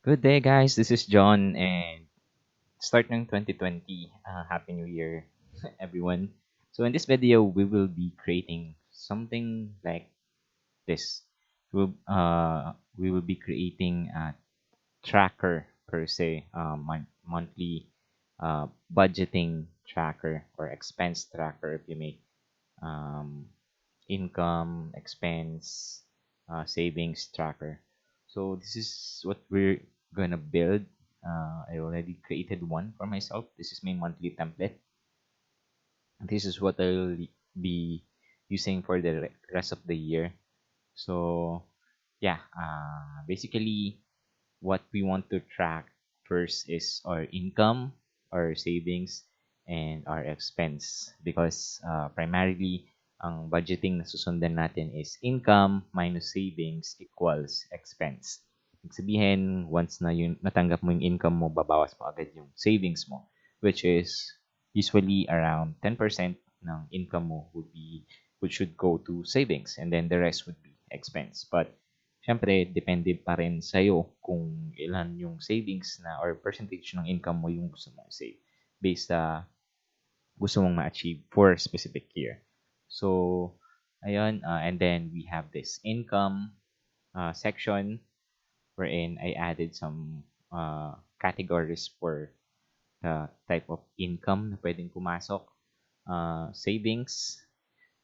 Good day, guys. This is John, and start ng 2020. Happy New Year, everyone. So, in this video, we will be creating something like this. We will be creating a tracker per se, monthly budgeting tracker or expense tracker, if you may. Um, Income, expense, savings tracker. So this is what we're gonna build. I already created one for myself. This is my monthly template. This is what I'll be using for the rest of the year. So yeah, basically what we want to track first is our income, our savings, and our expense. Because primarily, ang budgeting na susundan natin is income minus savings equals expense. Ibig sabihin, once na yung natanggap mo yung income mo, babawas mo agad yung savings mo, which is usually around 10% ng income mo which should go to savings, and then the rest would be expense. But siyempre, depende pa rin sa'yo kung ilan yung savings na or percentage ng income mo yung gusto mong save based sa gusto mong ma-achieve for specific year. So, ayun, and then we have this income section wherein I added some categories for the type of income na pwedeng pumasok, savings,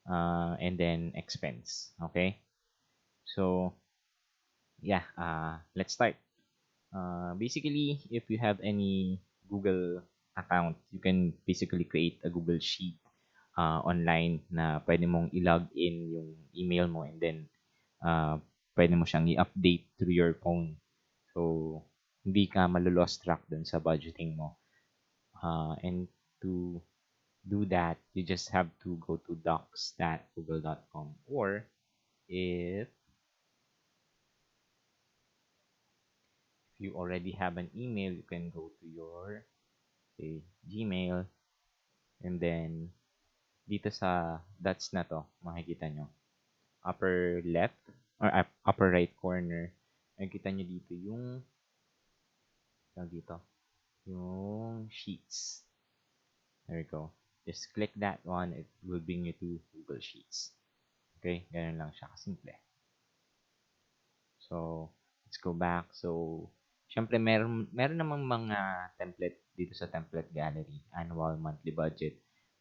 and then expense. Okay? So, yeah, let's start. Basically, if you have any Google account, you can basically create a Google Sheet online na pwede mong i-log in yung email mo, and then pwede mo siyang i-update through your phone. So, hindi ka malo-lost track dun sa budgeting mo. And to do that, you just have to go to docs.google.com, or if you already have an email, you can go to your, say, Gmail, and then dito sa dots na to, makikita nyo, upper left or upper right corner, makikita nyo dito yung dito, yung sheets. There we go. Just click that one, it will bring you to Google Sheets. Okay, ganun lang siya kasimple. So, let's go back. So, syempre meron namang mga template dito sa template gallery, annual, monthly budget.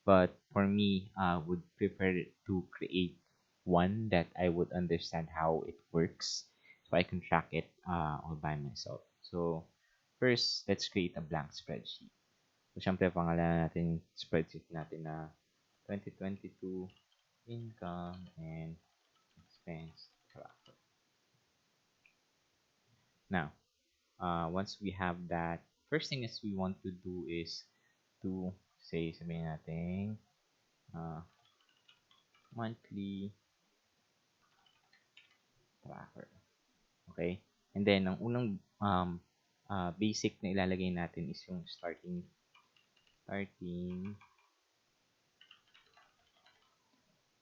But for me, I would prefer to create one that I would understand how it works, so I can track it all by myself. So, first, let's create a blank spreadsheet. So, syempre, pangalan natin spreadsheet natin na 2022 income and expense tracker. Now, once we have that, first thing is we want to do is to say, sabihin natin, monthly tracker. Okay? And then, ang unang basic na ilalagay natin is yung starting.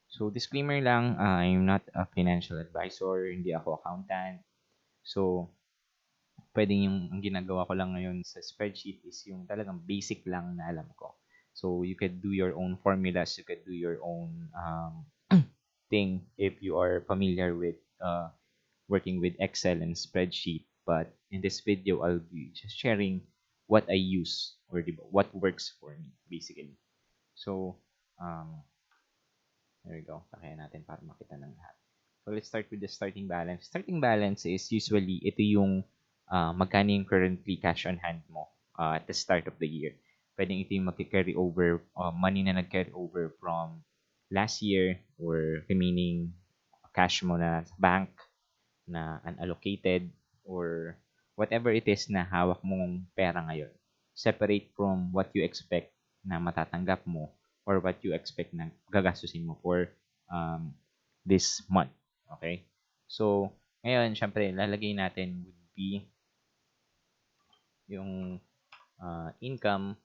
So, disclaimer lang, I'm not a financial advisor, hindi ako accountant. So, pwedeng yung ang ginagawa ko lang ngayon sa spreadsheet is yung talagang basic lang na alam ko. So, you could do your own formulas, you could do your own thing if you are familiar with working with Excel and spreadsheet. But in this video, I'll be just sharing what I use or what works for me, basically. So, there we go. Kaya natin para makita ng lahat. So, let's start with the starting balance. Starting balance is usually, ito yung magkano yung currently cash on hand mo at the start of the year. Pwedeng ito yung mag-carry over, money na nag-carry over from last year or remaining cash mo na sa bank na unallocated or whatever it is na hawak mong pera ngayon. Separate from what you expect na matatanggap mo or what you expect na gagastusin mo for this month. Okay? So, ngayon, syempre, lalagay natin would be yung income.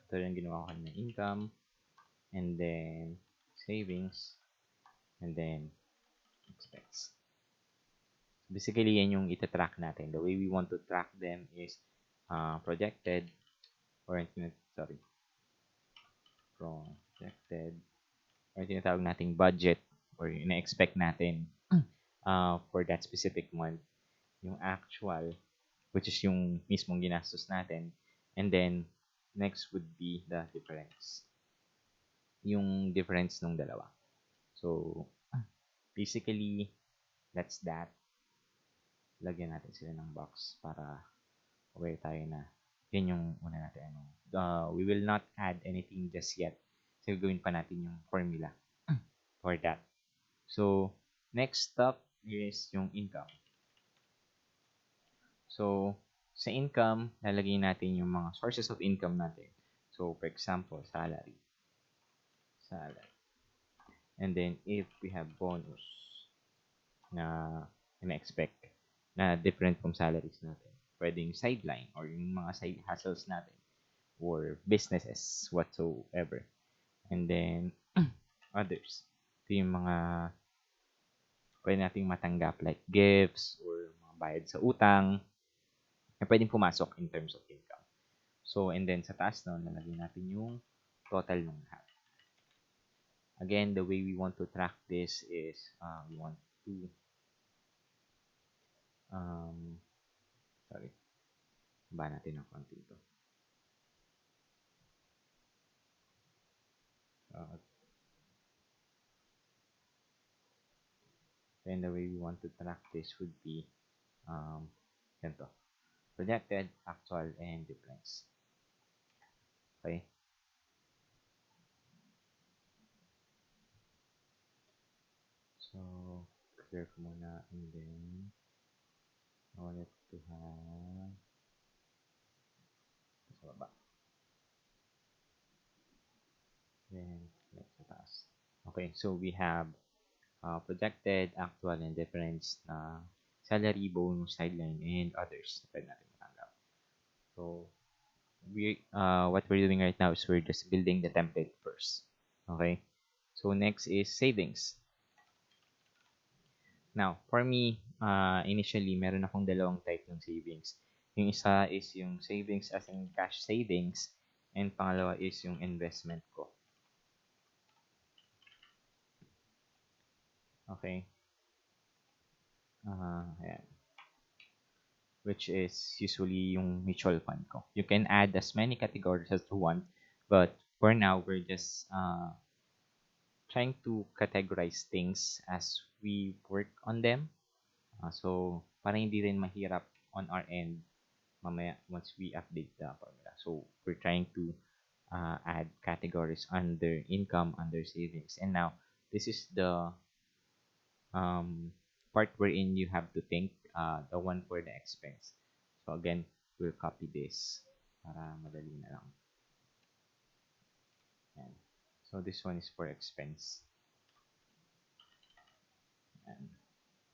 Ito yung ginawa ko kanina. Income, and then savings, and then expense. Basically, yan yung itatrack natin. The way we want to track them is projected, or sorry, projected, or tinatawag nating budget, or ina-expect natin for that specific month. Yung actual, which is yung mismong ginastos natin. And then, next would be the difference. Yung difference ng dalawa. So, basically, that's that. Lagyan natin sila ng box para aware tayo na yun yung una natin. We will not add anything just yet. So, gawin pa natin yung formula for that. So, next step is yung income. So, sa income, lalagay natin yung mga sources of income natin. So, for example, salary. Salary. And then, if we have bonus na na-expect na different from salaries natin, pwedeng sideline or yung mga side hustles natin or businesses whatsoever. And then, others. Ito yung mga pwede nating matanggap like gifts or mga bayad sa utang na pwedeng pumasok in terms of income. So, and then sa taas nun, lalagyan natin yung total ng lahat. Again, the way we want to track this is we want to sorry, ba natin ang konti ito. Then the way we want to track this would be ganito. Projected, actual, and difference. Okay? So, clear ko muna and then I want it to have sa baba. Then, let's sa taas. Okay, so we have projected, actual, and difference na salary, bonus, sideline, and others na pwede natin matanggap. So, what we're doing right now is we're just building the template first. Okay? So, next is savings. Now, for me, initially, meron akong dalawang type ng savings. Yung isa is yung savings as in cash savings, and pangalawa is yung investment ko. Okay? Ayan. Which is usually yung mutual fund ko. You can add as many categories as you want, but for now, we're just trying to categorize things as we work on them. So, para hindi rin mahirap on our end mamaya once we update the formula. So, we're trying to add categories under income, under savings. And now, this is the part wherein you have to think the one for the expense. So, again, we'll copy this para madali na lang. Yan. So, this one is for expense. Yan.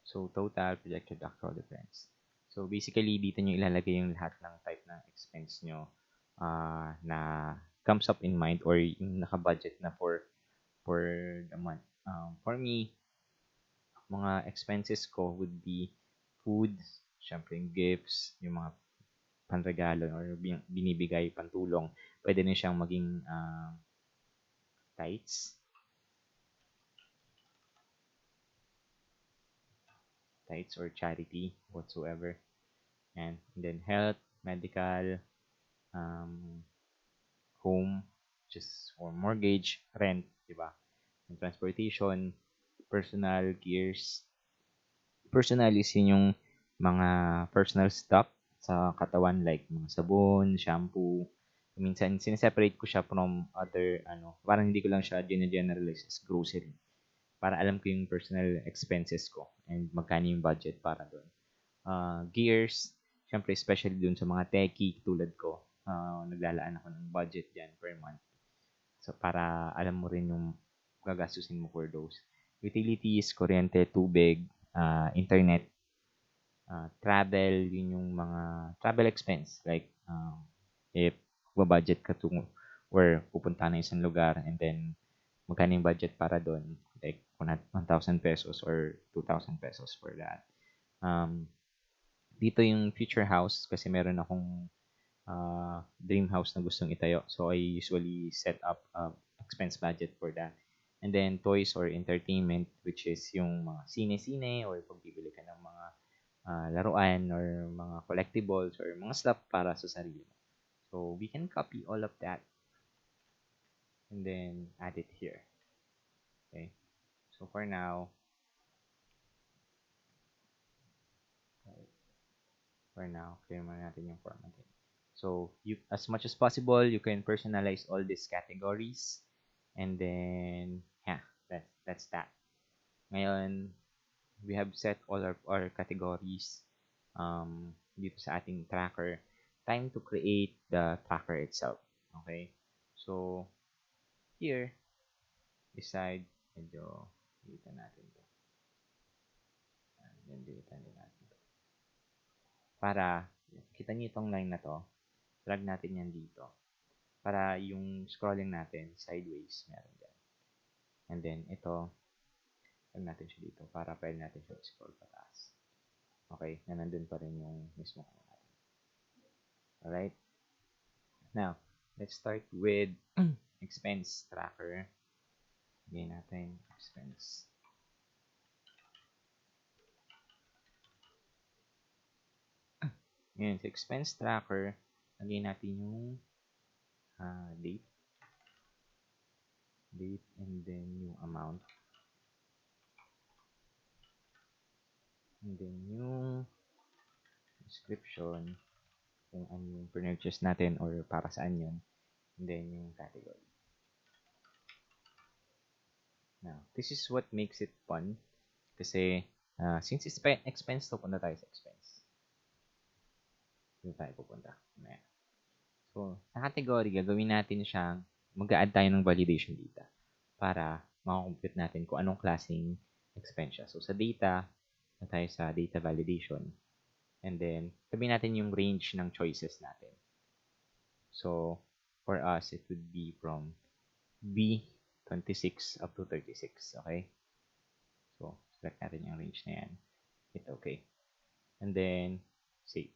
So, total, projected, actual, difference. So, basically, dito nyo ilalagay yung lahat ng type ng expense nyo na comes up in mind or yung naka-budget na for the month. For me, mga expenses ko would be food, syempre yung gifts, yung mga panregalo or binibigay pantulong. Pwede rin siyang maging tithes or charity whatsoever. And then health, medical, home, just or mortgage, rent, di ba? And transportation, personal gears. Personal is yun yung mga personal stuff sa katawan like mga sabon, shampoo. Minsan, sineseparate ko siya from other, parang hindi ko lang siya generalize as grocery. Para alam ko yung personal expenses ko and magkano yung budget para doon. Gears, syempre especially doon sa mga techie tulad ko, naglalaan ako ng budget dyan per month. So, para alam mo rin yung gagastusin mo for those. Utilities, kuryente, tubig, internet, travel, yun yung mga travel expense. Like, if budget ka to where pupunta na isang lugar and then magkano yung budget para doon. Like, 1,000 pesos or 2,000 pesos for that. Um, dito yung future house kasi meron akong dream house na gustong itayo. So, I usually set up expense budget for that. And then, toys or entertainment, which is yung mga sine-sine or pag bibili ka ng mga laruan or mga collectibles or mga stuff para sa sarili mo. So, we can copy all of that and then add it here. Okay? So, for now, clear muna natin yung formatting. So, as much as possible, you can personalize all these categories. And then, yeah, that's that. Ngayon, we have set all our categories dito sa ating tracker. Time to create the tracker itself. Okay? So, here, beside, medyo, dilitan natin to. Yan, dilitan din natin to. Para, kita niyo itong line na to, drag natin yan dito. Para yung scrolling natin, sideways, meron dyan. And then, ito, drag natin siya dito para pwede natin siya scroll pataas. Okay, na nandun pa rin yung mismo ano natin. Alright? Now, let's start with expense tracker. Lagyan natin expense. Ngayon, sa expense tracker, lagyan natin yung date. Date and then yung amount. And then yung description, kung ano yung purchase natin or para saan yun. And then yung category. Now, this is what makes it fun. Kasi, since it's expense to, punta tayo sa expense. Doon tayo pupunta. Ayan. So, sa category, gagawin natin siyang mag-add tayo ng validation data para makakompute natin kung anong klaseng expense siya. So, sa data, na tayo sa data validation. And then, sabihin natin yung range ng choices natin. So, for us, it would be from B26 up to 36. Okay? So, select natin yung range na yan. Hit okay. And then, save.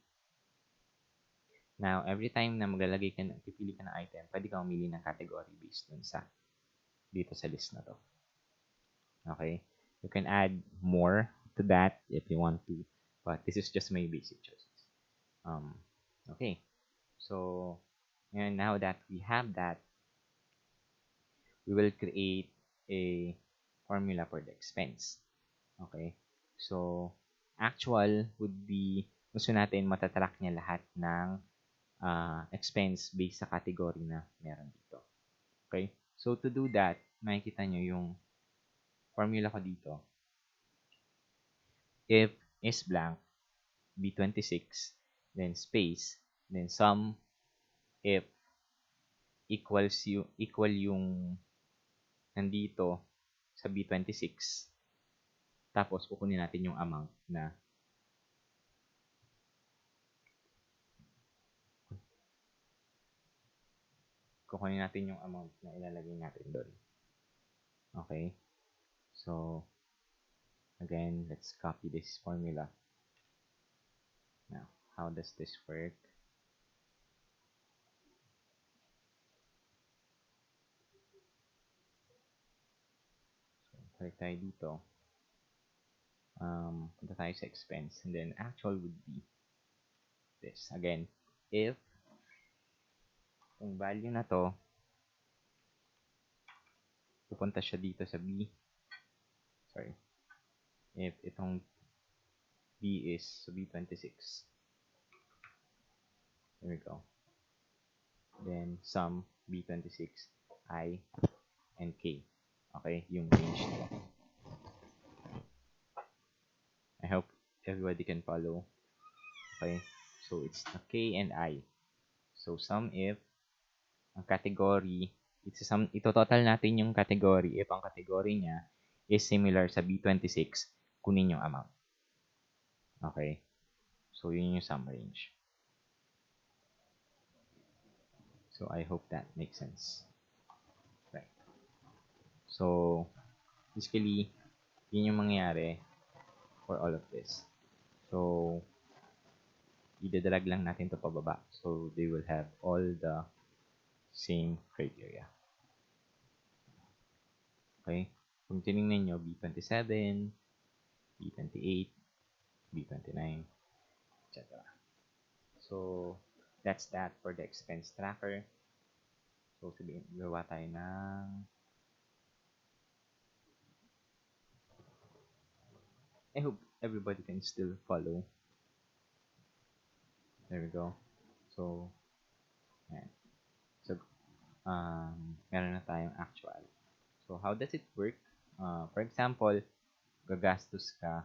Now, every time na maglalagay ka, pipili ka ng item, pwede ka umili ng category based dun sa dito sa list na to. Okay? You can add more to that if you want to, but this is just my basic choices. Okay. So, and now that we have that, we will create a formula for the expense. Okay? So, actual would be, gusto natin matatrack niya lahat ng expense based sa category na meron dito. Okay? So, to do that, makikita nyo yung formula ko dito. If is blank, B26, then space, then sum if equal yung nandito sa B26, tapos kukunin natin yung amount na ilalagay natin doon. Okay? So, again, let's copy this formula. Now, how does this work? So, balik tayo dito. Punta tayo sa expense. And then, actual would be this. Again, if yung value na to, pupunta siya dito sa B. Sorry. If itong B is so B26. There we go. Then, sum B26, I, and K. Okay? Yung range nila. I hope everybody can follow. Okay? So, it's a K and I. So, sum if ang category, ito-total natin yung category if ang category niya is similar sa B26, kunin yung amount. Okay? So, yun yung sum range. So, I hope that makes sense. Right. So, basically, yun yung mangyayari for all of this. So, idadrag lang natin to pababa. So, they will have all the same criteria. Okay? Kung tinignan nyo, B27, B28, B29, etc. So, that's that for the expense tracker. So, sabihin, gawa tayo ng I hope everybody can still follow. There we go. So, yan. So, meron na tayong actual. So, how does it work? For example, gagastos ka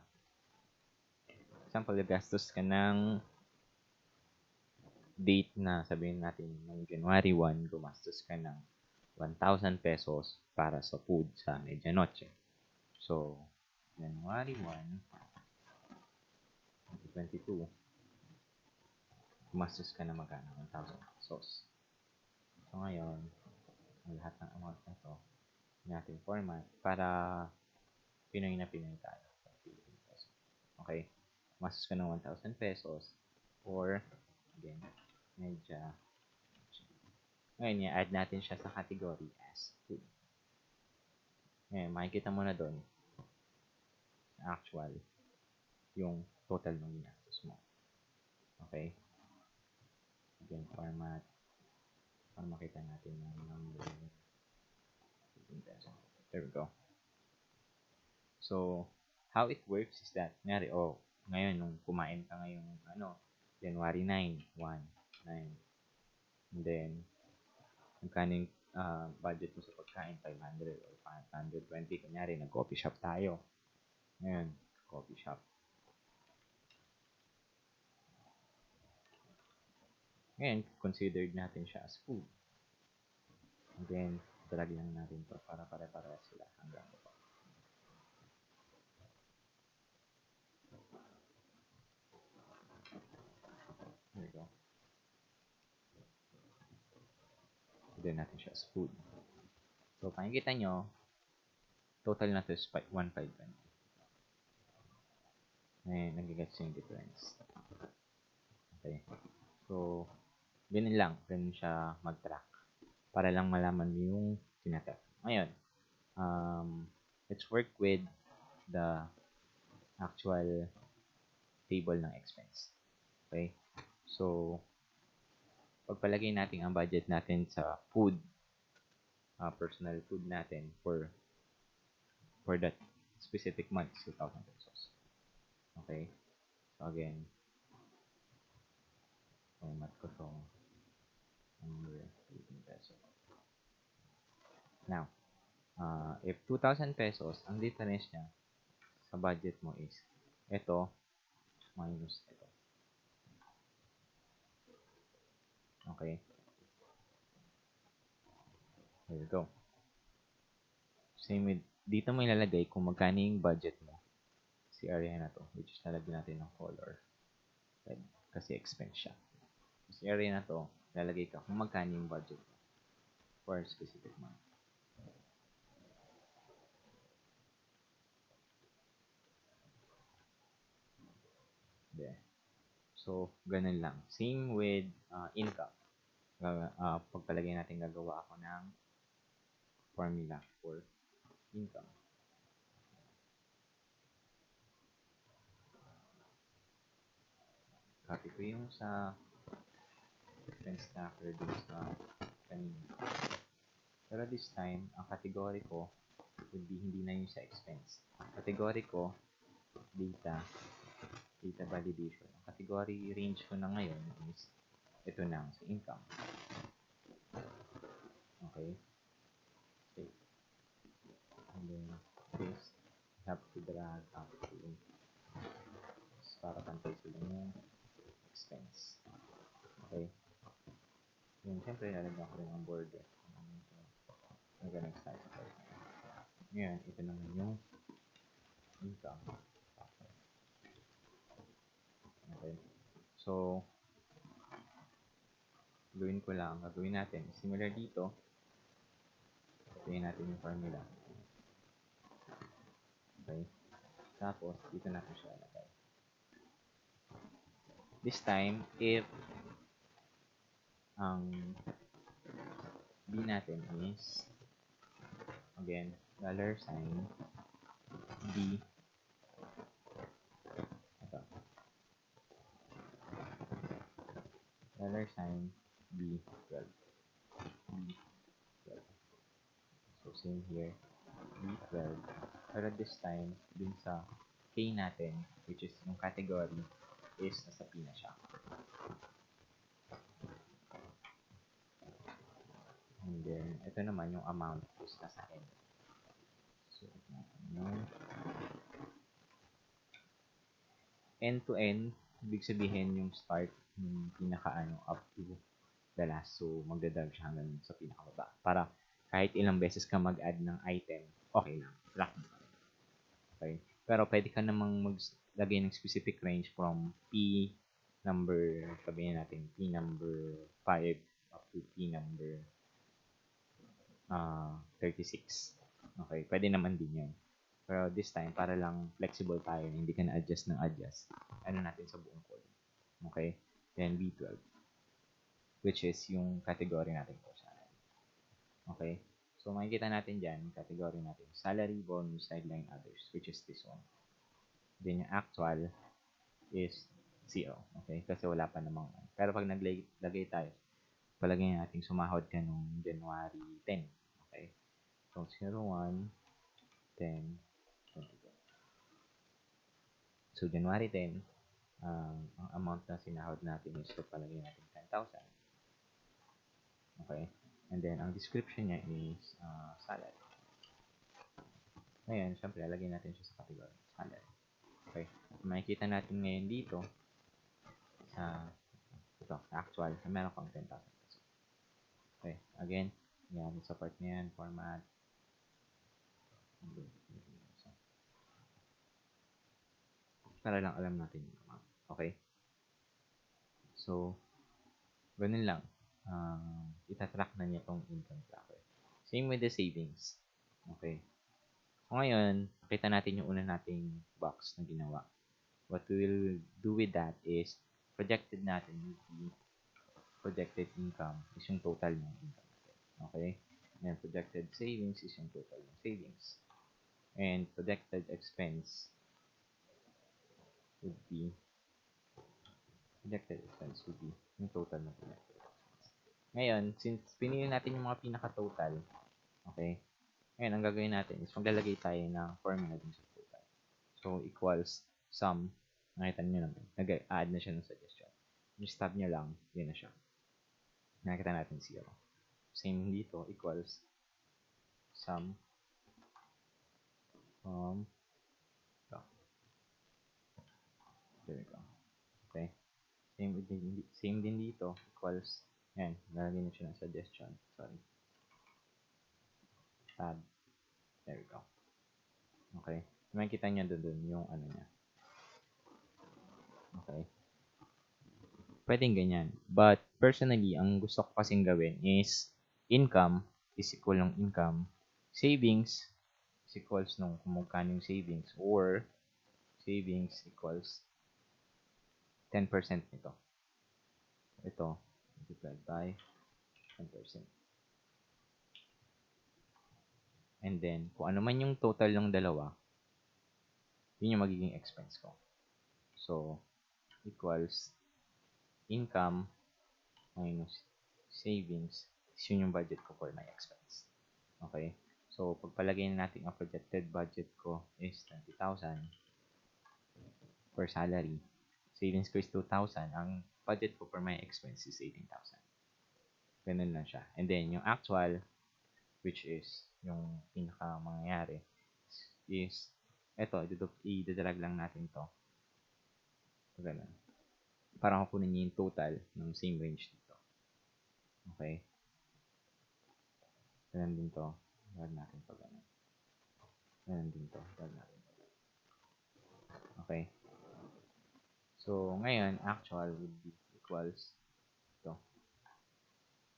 ng date na sabihin natin ng January 1, gumastos ka ng 1,000 pesos para sa food sa medianoche. So, January 1, 2022, gumastos ka na magkano? 1,000 pesos. So, ngayon, ang lahat ng amount na to, natin format para Pinoy na Pinoy tayo. Okay? Gumastos ka ng 1,000 pesos or, again, medya. Ngayon, i-add natin siya sa category as food. Ngayon, makikita mo na doon actual yung total ng ginastos mo. Okay? Again, format para makita natin yung number. There we go. So, how it works is that, ngayon, nung kumain ka ngayong, January 9, 1, 9. And then, magkano yung budget mo sa pagkain, 500 or 520. Kunyari, nag-coffee shop tayo. Ngayon, coffee shop. Ngayon, considered natin siya as food. And then, drag lang natin to para pare-pareha sila hanggang ito. There we go. Consider natin siya as food. So, pakikita nyo, total na to is 1,520. Ngayon, nagigets yung difference. Okay. So, ganun lang. Ganun siya mag-track. Para lang malaman mo yung tinatrack. Ngayon, let's work with the actual table ng expense. Okay? So, pagpalagay natin ang budget natin sa food, personal food natin for that specific month, 2,000 pesos. Okay? So, again, format ko to. Number 18 pesos. Now, if 2,000 pesos, ang difference niya sa budget mo is ito minus ito. Okay? There we go. Same with, dito mo ilalagay kung magkano yung budget mo. Si area na to, which is lalagyan natin ng color. Red, kasi expense siya. Si area na to, lalagay ka kung magkano yung budget mo for a specific month. There. So, ganun lang. Same with income. Pagpalagay natin, gagawa ako ng formula for income. Copy ko yung sa expense tracker dun sa kanina. Pero this time, ang category ko would be hindi na yung sa expense. Category ko, data validation. Ang category range ko na ngayon is ito na sa income. Okay? Save. And then, this, have to drag up to para pantay sila yung expense. Okay? Yun, siyempre, lalagyan ko rin ang border. Hanggang next time. Ngayon, ito naman yung income. Okay. So, gagawin natin. Similar dito, gawin natin yung formula. Okay. Tapos, dito natin siya ilagay. This time, if ang B natin is, again, dollar sign B, ito, dollar sign B12. B12. So, same here, B12. Pero this time, dun sa K natin, which is yung category, is nasa P na siya. And then, ito naman yung amount is nasa N. So, yung N to N, ibig sabihin yung start, yung pinaka-ano, up to the last. So, magdadag siya hanggang sa pinakababa. Para kahit ilang beses ka mag-add ng item, okay lang. Lock mo. Okay? Pero pwede ka namang maglagay ng specific range from P number, sabihin natin, P number 5 up to P number 36. Okay? Pwede naman din yan. Pero this time, para lang flexible tayo, hindi ka na-adjust ng adjust. Ano natin sa buong code. Okay? Then B12, which is yung category natin po sa akin. Okay? So, makikita natin dyan, category natin, salary, bonus, sideline, others, which is this one. Then yung actual is 0. Okay? Kasi wala pa namang. Pero pag naglagay tayo, palagay natin sumahod ka nung January 10. Okay? So, 01, 10, 22. So, January 10, ang amount na sinahod natin is so palagay natin 10,000. Okay? And then, ang description niya is salary. Ngayon, syempre, lagay natin siya sa category. Salary. Okay? Makikita natin ngayon dito sa ito, actual, na meron kang 10,000 pesos. Okay? Again, yan, sa part na yan, format. Para lang alam natin yung amount. Okay? So, ganun lang. Itatrack na niya tong income tracker. Same with the savings. Okay. So, ngayon, kita natin yung una nating box na ginawa. What we will do with that is, projected natin yung projected income is yung total ng income natin. Okay? And projected savings is yung total ng savings. And projected expense would be yung total ng projected expense. Ngayon, since pinili natin yung mga pinaka-total, okay, ngayon, ang gagawin natin is maglalagay tayo ng formula dun sa total. So, equals sum. Nakita nyo naman. Nag-add na siya ng suggestion. Just tab nyo lang, yun na siya. Nakita natin 0. Same dito, equals sum from there we go. Okay. Same din dito, equals, yan, lalagay na siya ng suggestion. Sorry. Tab. There we go. Okay. Makikita nyo doon yung ano niya. Okay. Pwedeng ganyan. But, personally, ang gusto ko kasing gawin is income is equal ng income. Savings is equals nung kung magkano yung savings. Or, savings equals 10% nito. Ito, multiplied by 10%. And then, kung ano man yung total ng dalawa, yun yung magiging expense ko. So, equals income minus savings is yun yung budget ko for my expense. Okay? So, pagpalagay na natin ang projected budget ko is 20,000 for salary. Savings ko is 2,000. Ang budget ko for my expense is 18,000. Ganun lang siya. And then, yung actual, which is yung pinaka mangyayari, is eto, idadrag lang natin to. So, ganun. Para makunin niyo yung total ng same range dito. Okay? Ganun din to. Drag natin to. Ganun. Ganun din to. Drag natin to. Okay? So, ngayon, actual would be equals to.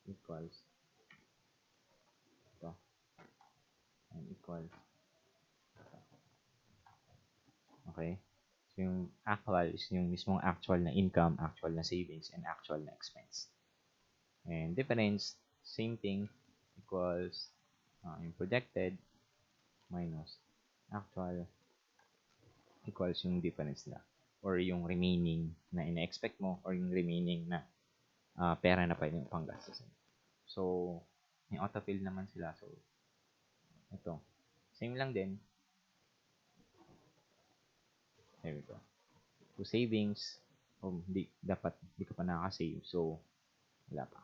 Equals to. And equals to. Okay? So, yung actual is yung mismong actual na income, actual na savings, and actual na expense. And difference, same thing, equals yung projected minus actual equals yung difference nila. Or yung remaining na ina-expect mo or yung remaining na pera na pwede mo panggastusin. So, may autofill naman sila. So, ito. Same lang din. There we go. So, savings, di ka pa nakaka-save. So, wala pa.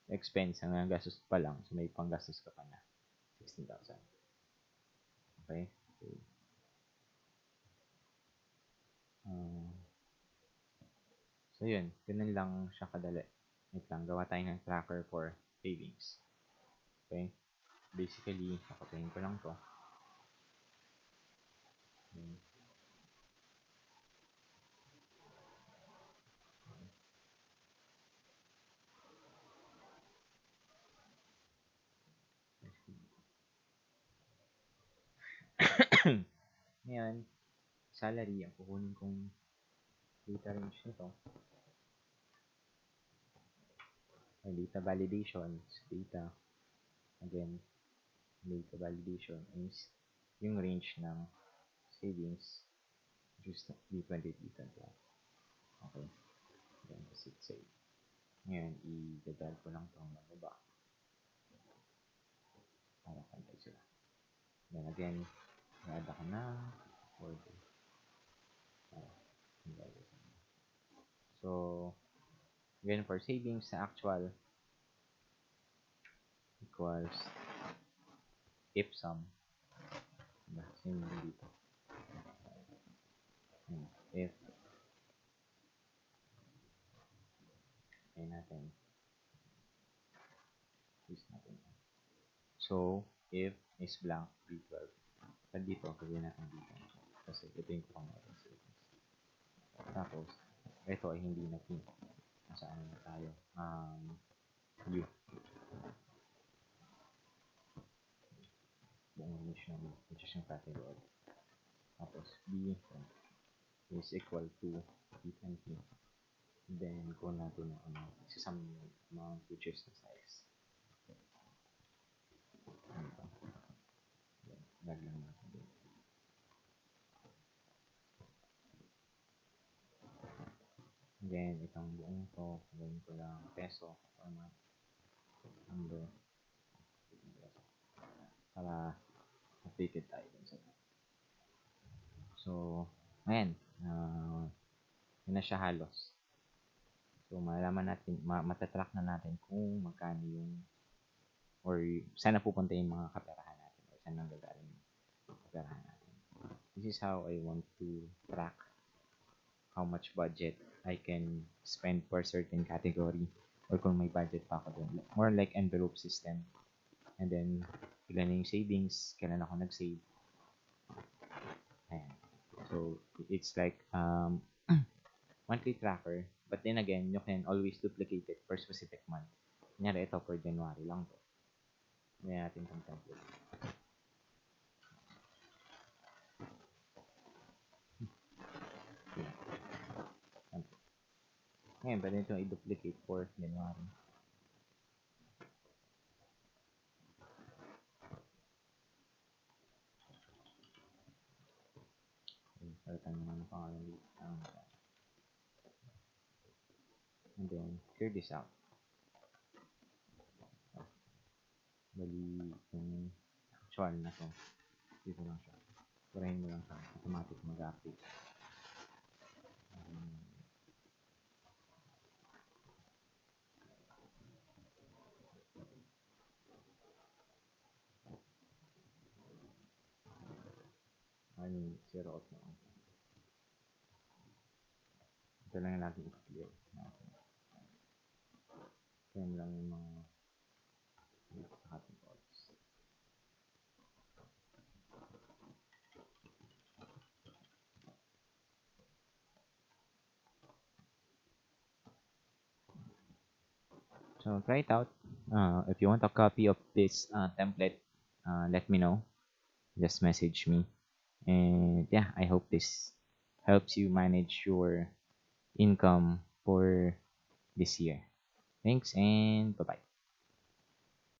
Expense, ang gastos pa lang. So, may panggastos ka pa na. 16,000. Okay? So, uh, so yun. Ganun lang siya kadali. Wait lang. Gawa tayo ng tracker for savings. Okay? Basically, nakopihin ko lang to. Okay. Ngayon, salary, ang kukunin kong data range nito. Data validation, data, again, data validation is yung range ng savings, which is B23 Okay. Then, sit save. Ngayon, i-dagdag ko lang itong mababa para pantay sila. Then again, i-add ako na order. So, again, for savings sa actual equals if sum. Same dito. If natin. Use natin. So, if is blank, B12. At dito, gawin natin dito. Kasi ito yung pang-order savings. Tapos, ito ay hindi na pin. Nasaan na tayo? U. Buong range naman, which is yung category. Tapos, B is equal to B20. Then, ko natin ang isasama yung amount which is the size. Lag lang natin din. Then, itong buong to, gawin ko lang peso format number para updated tayo dun sa So, ayan. Yun na siya halos. So, malalaman natin, matatrack na natin kung magkano yung or saan na pupunta yung mga kaperahan natin or saan nang gagaling yung kaperahan natin. This is how I want to track how much budget I can spend per certain category or kung may budget pa ako doon. More like envelope system. And then, ilan yung savings, kailan ako nag-save. Ayan. So, it's like monthly tracker. But then again, you can always duplicate it for specific month. Kunyari, ito for January lang to. Ngayon natin itong template. Ngayon, pwede itong i-duplicate for January. Okay, palitan naman ang pangalan dito. And then, clear this out. Bali, yung actual na to. Dito lang siya. Purahin mo lang siya. Automatic mag-update. Zero out na lang. Ito lang natin i-clear. Clear lang yung mga sa ating calls. So, try it out. If you want a copy of this template, let me know. Just message me. And yeah, I hope this helps you manage your income for this year. Thanks and bye bye.